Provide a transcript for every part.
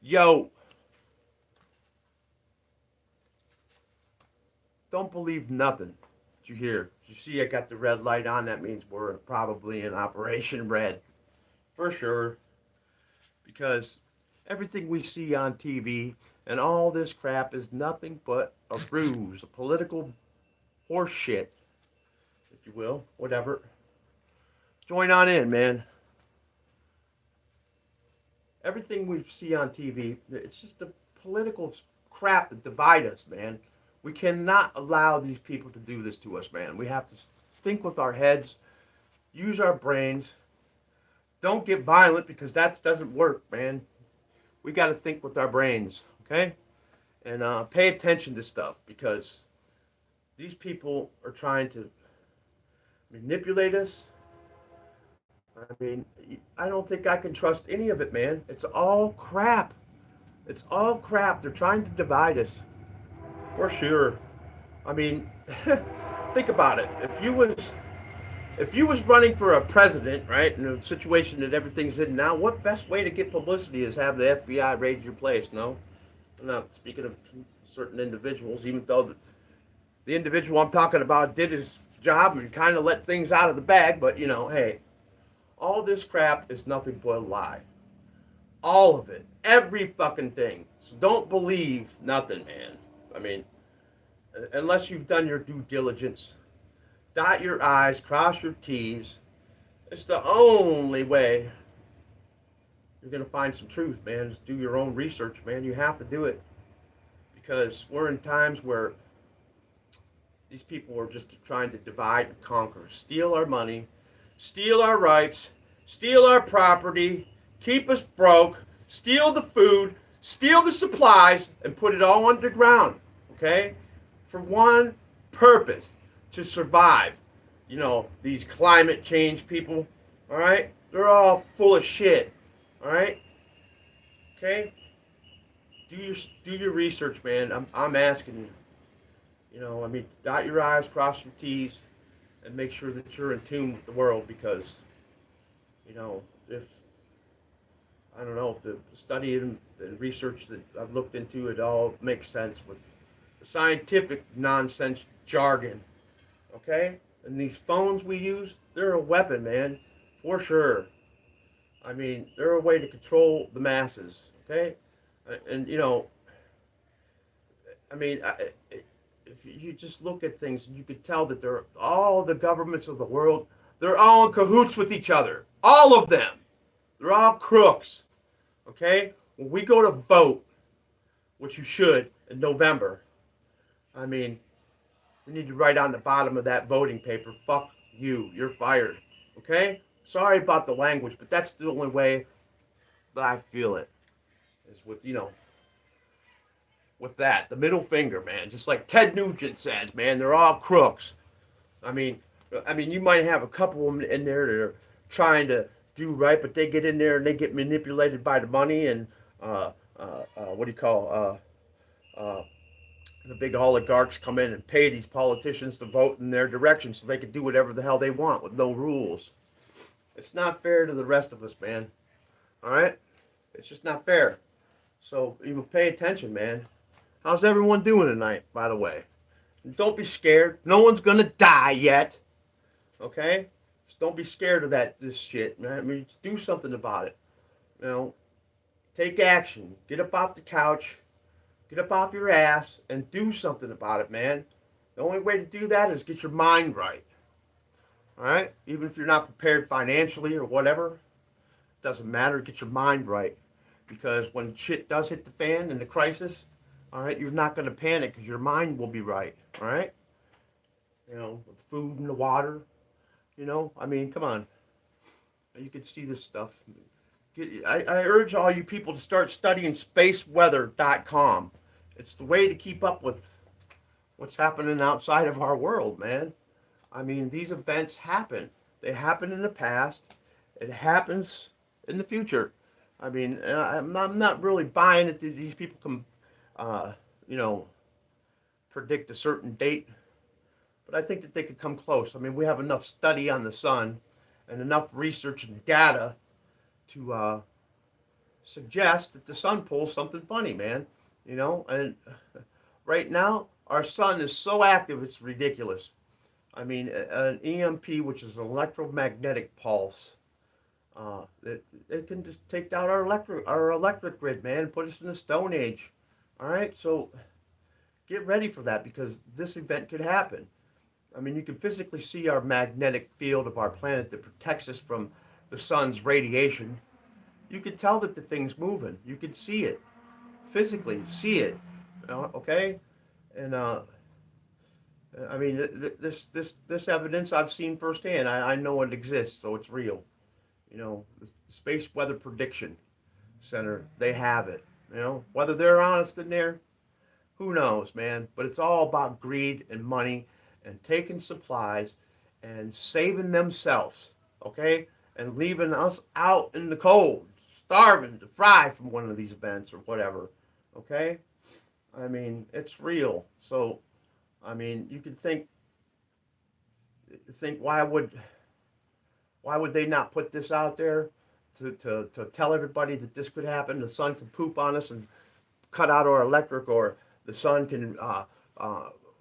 Yo, don't believe nothing that you hear. You see, I got the red light on. That means we're probably in Operation Red. For sure. Because everything we see on TV and all this crap is nothing but a ruse, a political horse shit, if you will. Whatever. Join on in, man. Everything we see on TV, it's just the political crap that divide us, man. We cannot allow these people to do this to us, man. We have to think with our heads, use our brains. Don't get violent because that doesn't work, man. We got to think with our brains, okay? And pay attention to stuff because these people are trying to manipulate us. I mean, I don't think I can trust any of it, man. It's all crap. It's all crap. They're trying to divide us. For sure. I mean, think about it. If you was running for a president, right, in a situation that everything's in now, what best way to get publicity is have the FBI raid your place? No, I'm not speaking of certain individuals, even though the individual I'm talking about did his job and kind of let things out of the bag. But hey, all this crap is nothing but a lie. All of it, every fucking thing. So don't believe nothing, man. I mean, unless you've done your due diligence, dot your I's, cross your T's. It's the only way you're going to find some truth, man. Just do your own research, man. You have to do it because we're in times where these people are just trying to divide and conquer, steal our money, steal our rights, steal our property, keep us broke, steal the food, steal the supplies, and put it all underground, okay? For one purpose, to survive. These climate change people, all right? They're all full of shit, all right? Okay? Do your research, man. I'm asking you. I mean, dot your I's, cross your T's, and make sure that you're in tune with the world because, if I don't know if the study and research that I've looked into it all makes sense with the scientific nonsense jargon. Okay? And these phones we use, they're a weapon, man. For sure. I mean, they're a way to control the masses. Okay? And, I mean, if you just look at things, you could tell that they're all the governments of the world, they're all in cahoots with each other. All of them. They're all crooks. Okay? When we go to vote, which you should in November, I mean, we need to write on the bottom of that voting paper, fuck you, you're fired. Okay? Sorry about the language, but that's the only way that I feel it. Is with that. The middle finger, man. Just like Ted Nugent says, man, they're all crooks. I mean, you might have a couple of them in there that are trying to do right, but they get in there and they get manipulated by the money and what do you call the big oligarchs come in and pay these politicians to vote in their direction so they can do whatever the hell they want with no rules. It's not fair to the rest of us, man. All right? It's just not fair. So you pay attention, man. How's everyone doing tonight, by the way? Don't be scared. No one's gonna die yet. Okay? Just don't be scared of this shit, man. I mean, do something about it. Take action. Get up off the couch. Get up off your ass and do something about it, man. The only way to do that is get your mind right. All right? Even if you're not prepared financially or whatever, it doesn't matter. Get your mind right. Because when shit does hit the fan and the crisis, all right, you're not going to panic because your mind will be right. All right? With food and the water. I mean, come on. You can see this stuff. I urge all you people to start studying spaceweather.com. It's the way to keep up with what's happening outside of our world, man. I mean, these events happen. They happen in the past. It happens in the future. I mean, I'm not really buying it that these people can, predict a certain date. But I think that they could come close. I mean, we have enough study on the sun and enough research and data to suggest that the sun pulls something funny, man. You know, and right now our sun is so active it's ridiculous. I mean, an EMP, which is an electromagnetic pulse, it can just take down our electric grid, man, and put us in the Stone Age. All right, so get ready for that because this event could happen. I mean, you can physically see our magnetic field of our planet that protects us from the sun's radiation. You can tell that the thing's moving. You can see it physically, see it. Okay, and I mean, this evidence I've seen firsthand. I know it exists, so it's real. The Space Weather Prediction Center, they have it. Whether they're honest in there, who knows, man? But it's all about greed and money and taking supplies and saving themselves, okay? And leaving us out in the cold, starving to fry from one of these events or whatever, okay? I mean, it's real. So, I mean, you can think why would they not put this out there to tell everybody that this could happen? The sun can poop on us and cut out our electric, or the sun can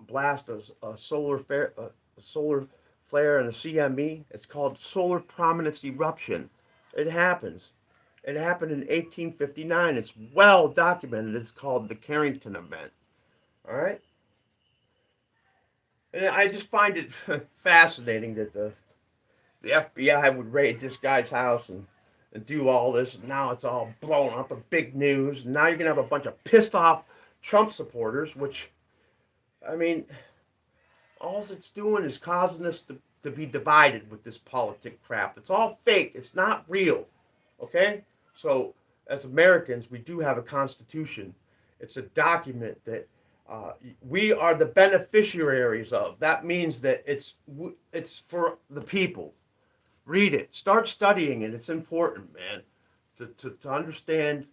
blast a solar flare and a CME. It's called solar prominence eruption. It happens. It happened in 1859. It's well documented. It's called the Carrington event. All right. And I just find it fascinating that the FBI would raid this guy's house and do all this. And now it's all blown up in big news. And now you're going to have a bunch of pissed off Trump supporters, which, I mean, all it's doing is causing us to be divided with this politic crap. It's all fake. It's not real. Okay? So, as Americans, we do have a constitution. It's a document that we are the beneficiaries of. That means that it's for the people. Read it. Start studying it. It's important, man, to understand,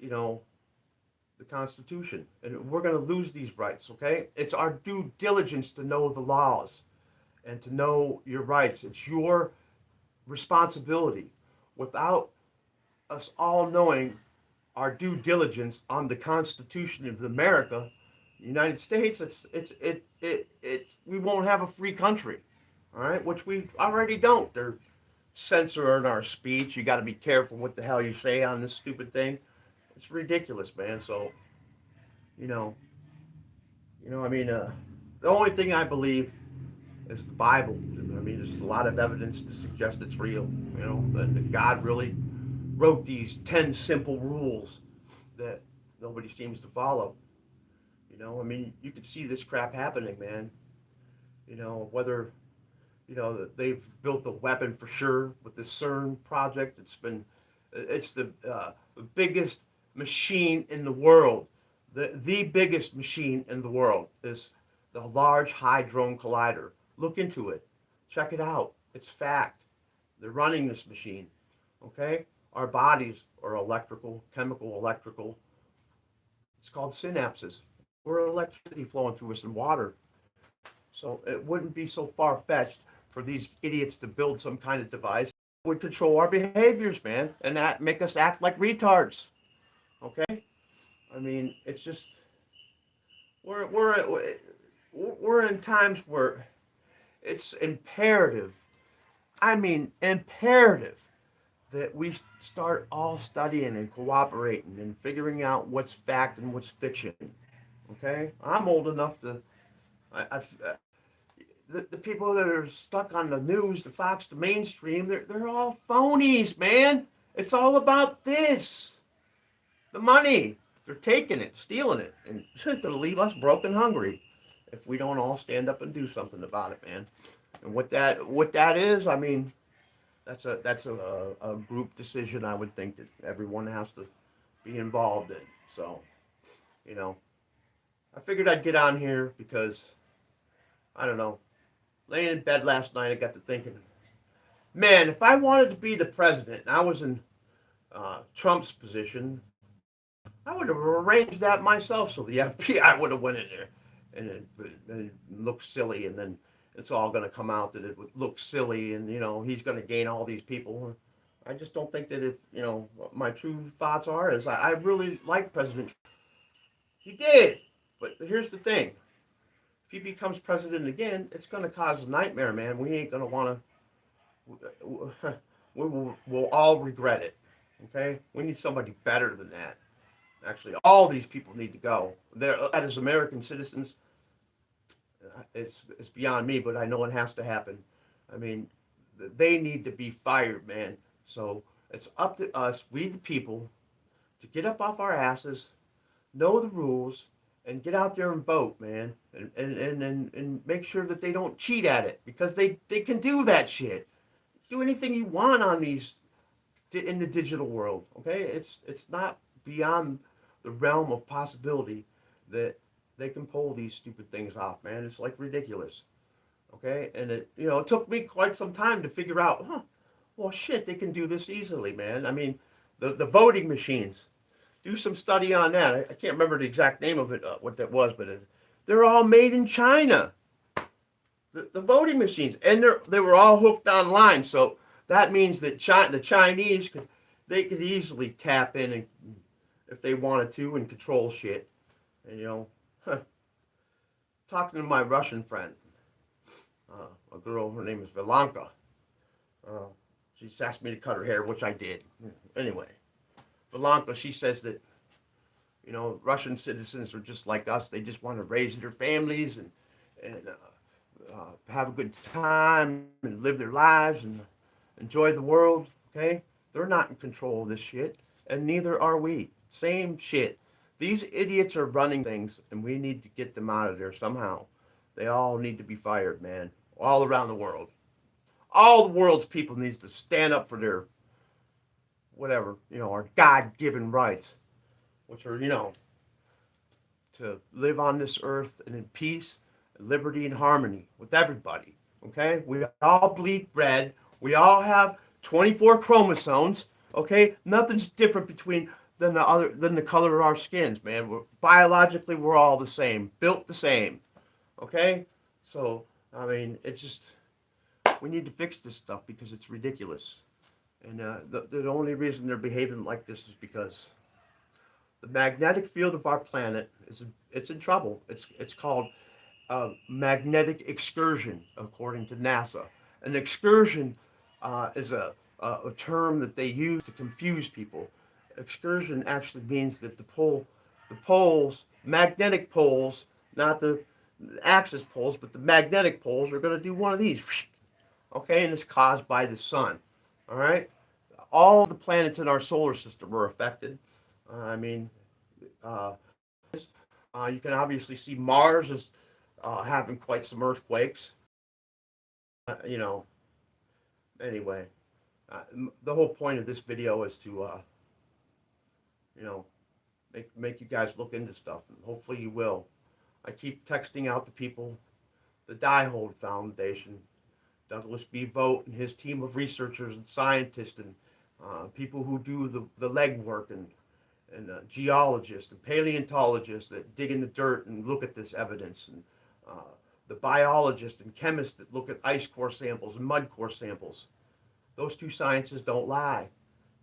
the Constitution. And we're going to lose these rights, okay? It's our due diligence to know the laws and to know your rights. It's your responsibility. Without us all knowing our due diligence on the Constitution of America, the United States, we won't have a free country, all right? Which we already don't. They're censoring our speech. You got to be careful what the hell you say on this stupid thing. It's ridiculous, man. So, I mean, the only thing I believe is the Bible. I mean, there's a lot of evidence to suggest it's real. That God really wrote these 10 simple rules that nobody seems to follow. I mean, you could see this crap happening, man. Whether, they've built a weapon for sure with the CERN project. It's the biggest machine in the world. The biggest machine in the world is the Large Hadron Collider. Look into it. Check it out. It's fact. They're running this machine. Okay? Our bodies are chemical. It's called synapses. We're electricity flowing through us and water. So it wouldn't be so far-fetched for these idiots to build some kind of device that would control our behaviors, man, and that make us act like retards. Okay? I mean, it's just we're in times where it's imperative. I mean, imperative that we start all studying and cooperating and figuring out what's fact and what's fiction. Okay, I'm old enough to. The people that are stuck on the news, the Fox, the mainstream, they're all phonies, man. It's all about this, the money. They're taking it, stealing it, and it's going to leave us broke and hungry if we don't all stand up and do something about it, man. And what that is, I mean, that's a group decision. I would think that everyone has to be involved in. So, I figured I'd get on here because, I don't know, laying in bed last night, I got to thinking, man, if I wanted to be the president and I was in Trump's position, I would have arranged that myself so the FBI would have went in there and it looked silly, and then it's all going to come out that it would look silly, and he's going to gain all these people. I just don't think that if, what my true thoughts are is I really like President. He did. But here's the thing. If he becomes president again, it's going to cause a nightmare, man. We ain't going to want to, we'll all regret it. Okay? We need somebody better than that. Actually, all these people need to go. They're, as American citizens, it's beyond me, but I know it has to happen. I mean, they need to be fired, man. So it's up to us, we the people, to get up off our asses, know the rules, and get out there and vote, man. And make sure that they don't cheat at it, because they can do that shit. Do anything you want on these in the digital world, okay? It's not beyond the realm of possibility that they can pull these stupid things off, man. It's like ridiculous, okay? And it took me quite some time to figure out, well, shit, they can do this easily, man. I mean, the voting machines. Do some study on that. I can't remember the exact name of it, what that was, but they're all made in China. The voting machines, and they were all hooked online. So that means that the Chinese could easily tap in and if they wanted to and control shit. And talking to my Russian friend, a girl, her name is Vilanka. She asked me to cut her hair, which I did. Anyway, Vilanka, she says that, Russian citizens are just like us. They just want to raise their families and have a good time and live their lives and enjoy the world, okay? They're not in control of this shit, and neither are we. Same shit. These idiots are running things, and we need to get them out of there somehow. They all need to be fired, man, all around the world. All the world's people needs to stand up for their, whatever, our God-given rights, which are, to live on this earth and in peace, liberty, and harmony with everybody, okay? We all bleed red. We all have 24 chromosomes, okay? Nothing's different than the color of our skins, man. Biologically, we're all the same, built the same, okay? So, I mean, it's just, we need to fix this stuff because it's ridiculous. And the only reason they're behaving like this is because the magnetic field of our planet it's in trouble. It's called magnetic excursion, according to NASA. An excursion is a term that they use to confuse people. Excursion actually means that the poles, magnetic poles, not the axis poles, but the magnetic poles are going to do one of these. Okay, and it's caused by the sun. All right, all the planets in our solar system are affected. I mean, you can obviously see Mars is having quite some earthquakes. You know, anyway, the whole point of this video is to, make you guys look into stuff, and hopefully you will. I keep texting out to people, the Diehold Foundation, Douglas B. Vogt and his team of researchers and scientists and people who do the legwork and geologists and paleontologists that dig in the dirt and look at this evidence, and the biologists and chemists that look at ice core samples and mud core samples. Those two sciences don't lie.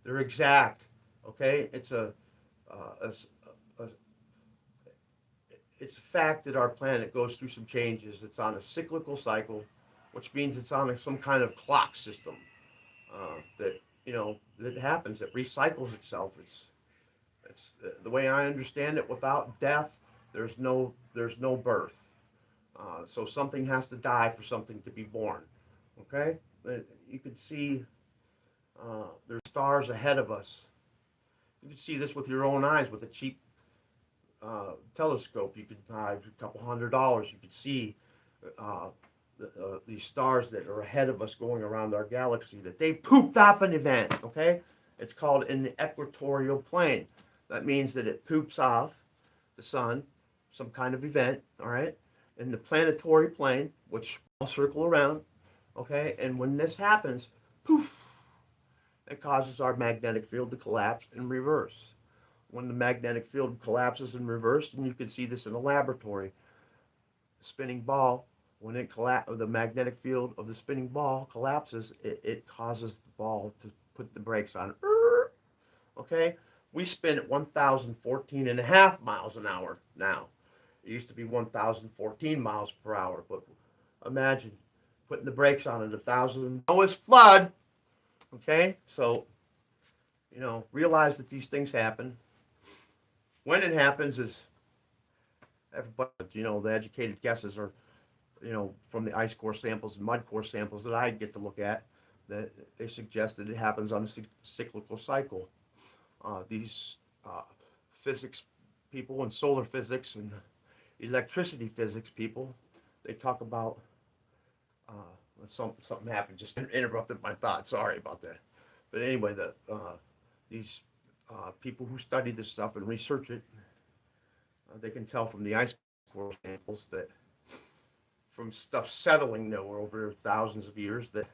They're exact. Okay, it's it's a fact that our planet goes through some changes. It's on a cyclical cycle, which means it's on some kind of clock system that happens, that recycles itself. It's the way I understand it. Without death, there's no birth. So something has to die for something to be born. Okay, you could see there's stars ahead of us. You can see this with your own eyes with a cheap telescope. You could buy a couple $100. You could see these stars that are ahead of us going around our galaxy, that they pooped off an event. Okay, it's called an equatorial plane. That means that it poops off the sun, some kind of event. All right, in the planetary plane, which will circle around. Okay, and when this happens, poof, it causes our magnetic field to collapse and reverse. When the magnetic field collapses and reverse, and you can see this in a laboratory, the spinning ball, when the magnetic field of the spinning ball collapses, it causes the ball put the brakes on. Okay, we spin at 1,014 and a half miles an hour now. It used to be 1,014 miles per hour, but imagine putting the brakes on at 1,000. Oh, it's flood. Okay, so realize that these things happen. When it happens is everybody, the educated guesses are, from the ice core samples and mud core samples that I get to look at, that they suggest that it happens on a cyclical cycle. These physics people and solar physics and electricity physics people, they talk about something happened, just interrupted my thought. Sorry about that. But anyway, these people who study this stuff and research it, they can tell from the ice core samples that from stuff settling nowhere over thousands of years that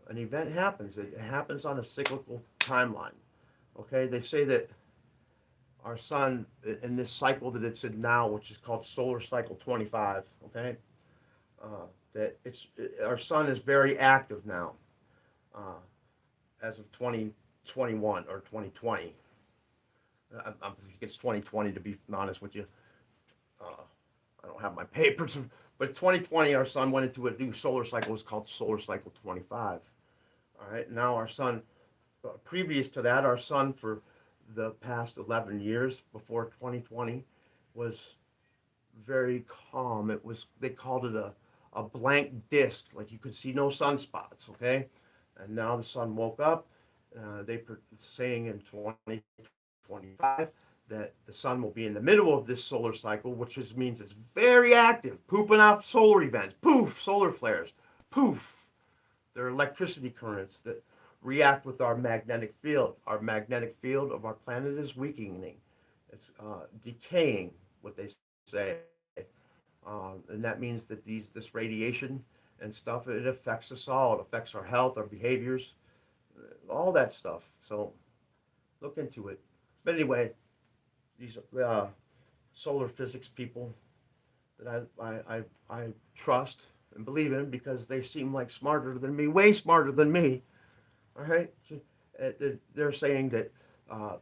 an event happens. It happens on a cyclical timeline. Okay, they say that our sun in this cycle that it's in now, which is called solar cycle 25. Okay, that our sun is very active now, as of 2021 or 2020. I think it's 2020 to be honest with you. I don't have my papers, but 2020 our sun went into a new solar cycle. It's called solar cycle 25. All right, now our sun, previous to that, our sun for the past 11 years before 2020 was very calm. They called it a blank disk, like you could see no sunspots. Okay, and now the sun woke up. They were saying in 2025 that the sun will be in the middle of this solar cycle, which means it's very active, pooping out solar events, poof, solar flares, poof. There are electricity currents that react with our magnetic field. Our magnetic field of our planet is weakening. It's decaying, what they say. And that means that this radiation and stuff, it affects us all. It affects our health, our behaviors, all that stuff. So look into it. But anyway, these solar physics people that I trust and believe in because they seem like smarter than me, way smarter than me. All right, they're saying that our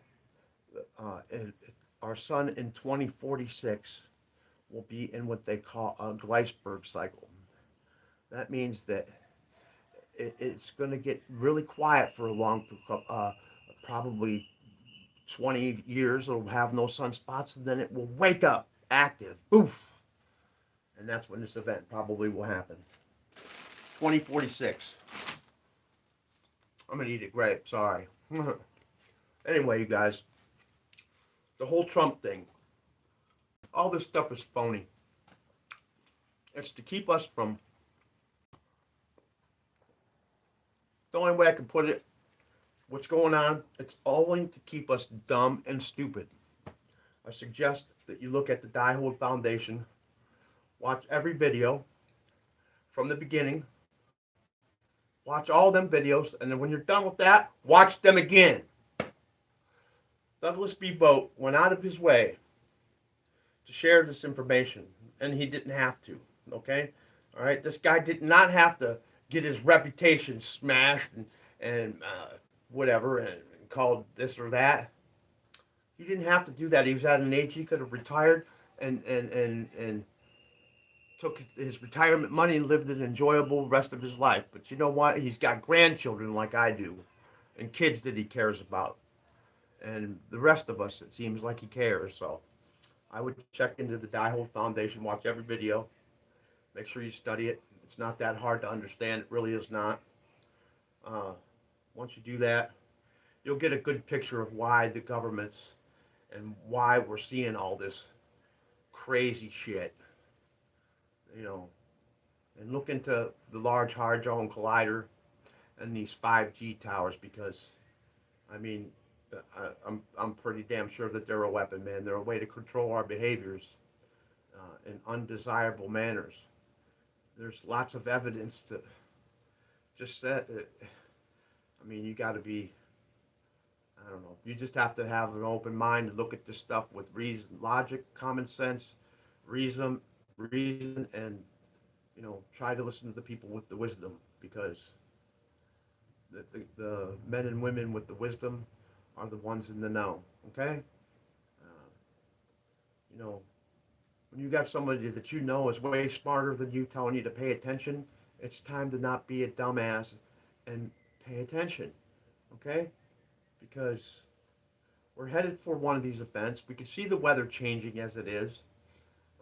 sun in 2046 will be in what they call a Gleisberg cycle. That means that it's going to get really quiet for a long, probably 20 years. It'll have no sunspots, and then it will wake up active. Boof. And that's when this event probably will happen. 2046. I'm going to eat a grape. Sorry. Anyway, you guys. The whole Trump thing. All this stuff is phony. It's to keep us from... The only way I can put it, what's going on, it's only to keep us dumb and stupid. I suggest that you look at the Die-Hold Foundation, watch every video from the beginning, watch all them videos, and then when you're done with that, watch them again. Douglas B. Vogt went out of his way to share this information, and he didn't have to, okay? All right, this guy did not have to get his reputation smashed and whatever and called this or that. He didn't have to do that. He was at an age he could have retired and took his retirement money and lived an enjoyable rest of his life. But you know what? He's got grandchildren like I do and kids that he cares about. And the rest of us, it seems like he cares. So I would check into the Die-Hold Foundation, watch every video, make sure you study it. It's not that hard to understand. It really is not. Once you do that, you'll get a good picture of why the governments and why we're seeing all this crazy shit. And look into the Large Hadron Collider and these 5G towers because, I mean, I'm pretty damn sure that they're a weapon, man. They're a way to control our behaviors in undesirable manners. There's lots of evidence to just that. I mean, you got to be, I don't know, you just have to have an open mind to look at this stuff with reason, logic, common sense, reason, and, try to listen to the people with the wisdom because the men and women with the wisdom are the ones in the know. Okay, you know, when you got somebody that you know is way smarter than you telling you to pay attention, it's time to not be a dumbass and pay attention. Okay, because we're headed for one of these events. We can see the weather changing as it is.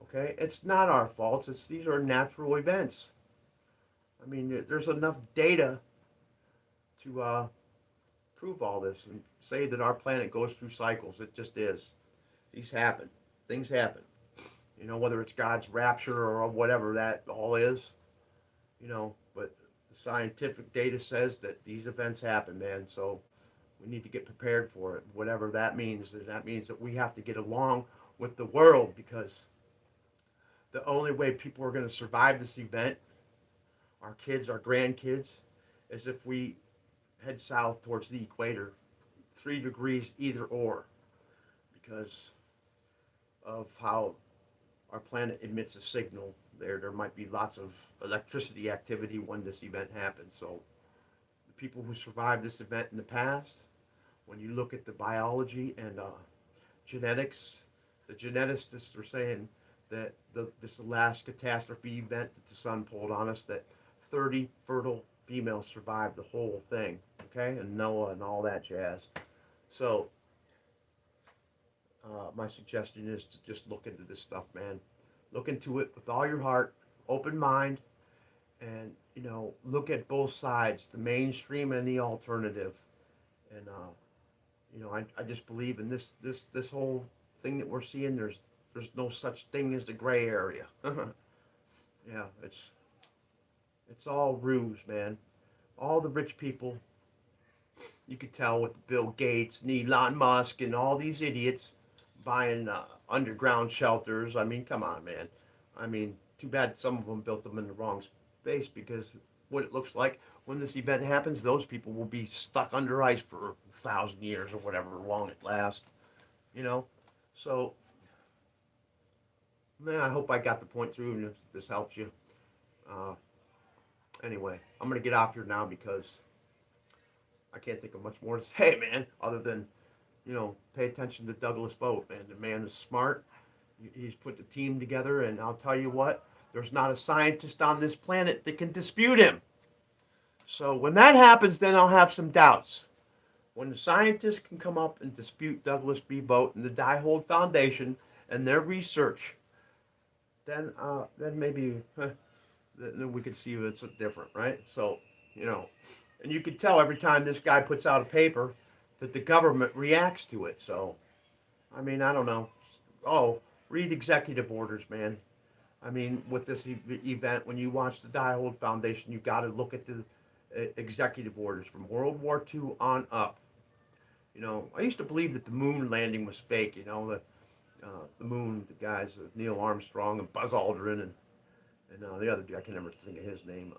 Okay, it's not our fault. It's these are natural events. I mean, there's enough data to prove all this and say that our planet goes through cycles. It just is. These happen. Things happen. You know, whether it's God's rapture or whatever that all is, you know, but the scientific data says that these events happen, man. So we need to get prepared for it, whatever that means. And that means that we have to get along with the world because the only way people are going to survive this event, our kids, our grandkids, is if we head south towards the equator, 3 degrees either or, because of how our planet emits a signal. There might be lots of electricity activity when this event happens. So the people who survived this event in the past, when you look at the biology and genetics, the geneticists are saying that this last catastrophe event that the sun pulled on us, that 30 fertile females survived the whole thing, okay, and Noah and all that jazz. So my suggestion is to just look into this stuff, man. Look into it with all your heart, open mind, and you know, look at both sides, the mainstream and the alternative. And you know, I just believe in this whole thing that we're seeing. There's no such thing as the gray area. Yeah, it's all ruse, man. All the rich people, you could tell with Bill Gates and Elon Musk and all these idiots buying underground shelters. I mean, come on, man. I mean, too bad some of them built them in the wrong space because what it looks like when this event happens, those people will be stuck under ice for 1,000 years or whatever long it lasts. You know, so man, I hope I got the point through and if this helps you. Uh, anyway, I'm gonna get off here now because I can't think of much more to say, man, other than, you know, pay attention to Douglas Vogt, man. The man is smart. He's put the team together, and I'll tell you what, there's not a scientist on this planet that can dispute him. So when that happens, then I'll have some doubts. When the scientists can come up and dispute Douglas B. Vogt and the Diebold Foundation and their research, then maybe then we could see it's different, right? So, you know, and you could tell every time this guy puts out a paper that the government reacts to it. So, I mean, I don't know. Oh, read executive orders, man. I mean, with this event, when you watch the Diebold Foundation, you got to look at the executive orders from World War II on up. You know, I used to believe that the moon landing was fake. You know, the moon, the guys, Neil Armstrong and Buzz Aldrin and the other dude, I can never think of his name.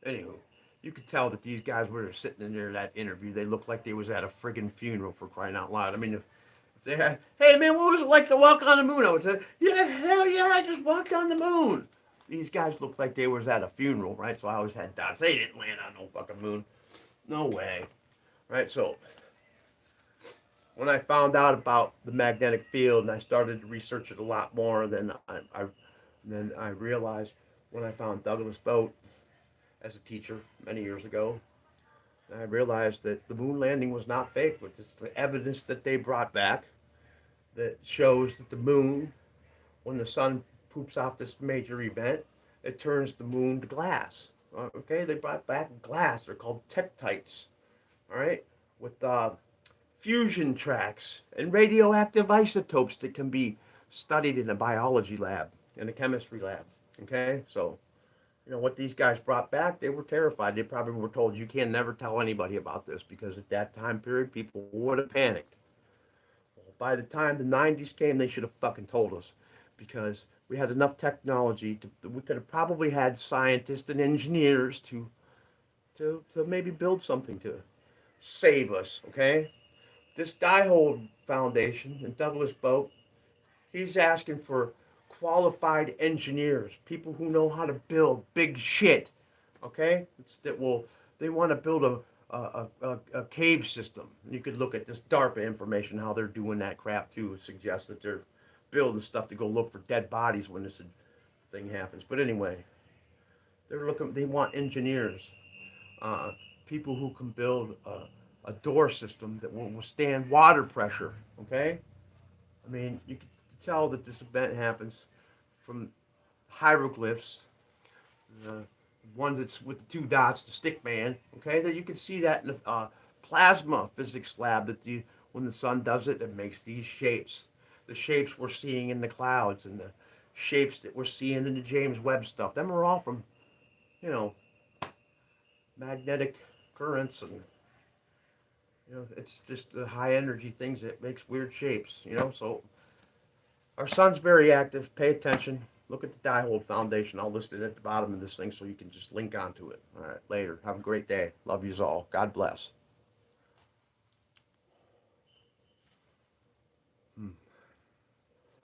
Anywho, you could tell that these guys were sitting in there that interview. They looked like they was at a friggin' funeral, for crying out loud. I mean, if they had, hey man, what was it like to walk on the moon? I would say, yeah, hell yeah, I just walked on the moon. These guys looked like they was at a funeral, right? So I always had doubts. They didn't land on no fucking moon. No way. Right? So when I found out about the magnetic field and I started to research it a lot more, then I realized when I found Douglas Vogt as a teacher many years ago, I realized that the moon landing was not fake, but it's the evidence that they brought back that shows that the moon, when the sun poops off this major event, it turns the moon to glass. Okay, they brought back glass. They're called tektites. All right, with fusion tracks and radioactive isotopes that can be studied in a biology lab, in a chemistry lab. Okay, so you know what these guys brought back, they were terrified. They probably were told, you can never tell anybody about this because at that time period, people would have panicked. Well, by the time the 90s came, they should have fucking told us because we had enough technology we could have probably had scientists and engineers to maybe build something to save us, okay? This Diebold Foundation and Douglas Vogt, he's asking for qualified engineers, people who know how to build big shit, okay? They want to build a cave system. You could look at this DARPA information, how they're doing that crap too. Suggests that they're building stuff to go look for dead bodies when this thing happens. But anyway, they're looking. They want engineers, uh, people who can build a door system that will withstand water pressure. Okay, I mean you can tell that this event happens from hieroglyphs, the one that's with the two dots, the stick man. Okay, there you can see that in the plasma physics lab that when the sun does it, it makes these shapes. The shapes we're seeing in the clouds and the shapes that we're seeing in the James Webb stuff. Them are all from, you know, magnetic currents and it's just the high energy things that makes weird shapes. So our sun's very active. Pay attention. Look at the Diehold Foundation. I'll list it at the bottom of this thing so you can just link onto it. All right, later. Have a great day. Love yous all. God bless.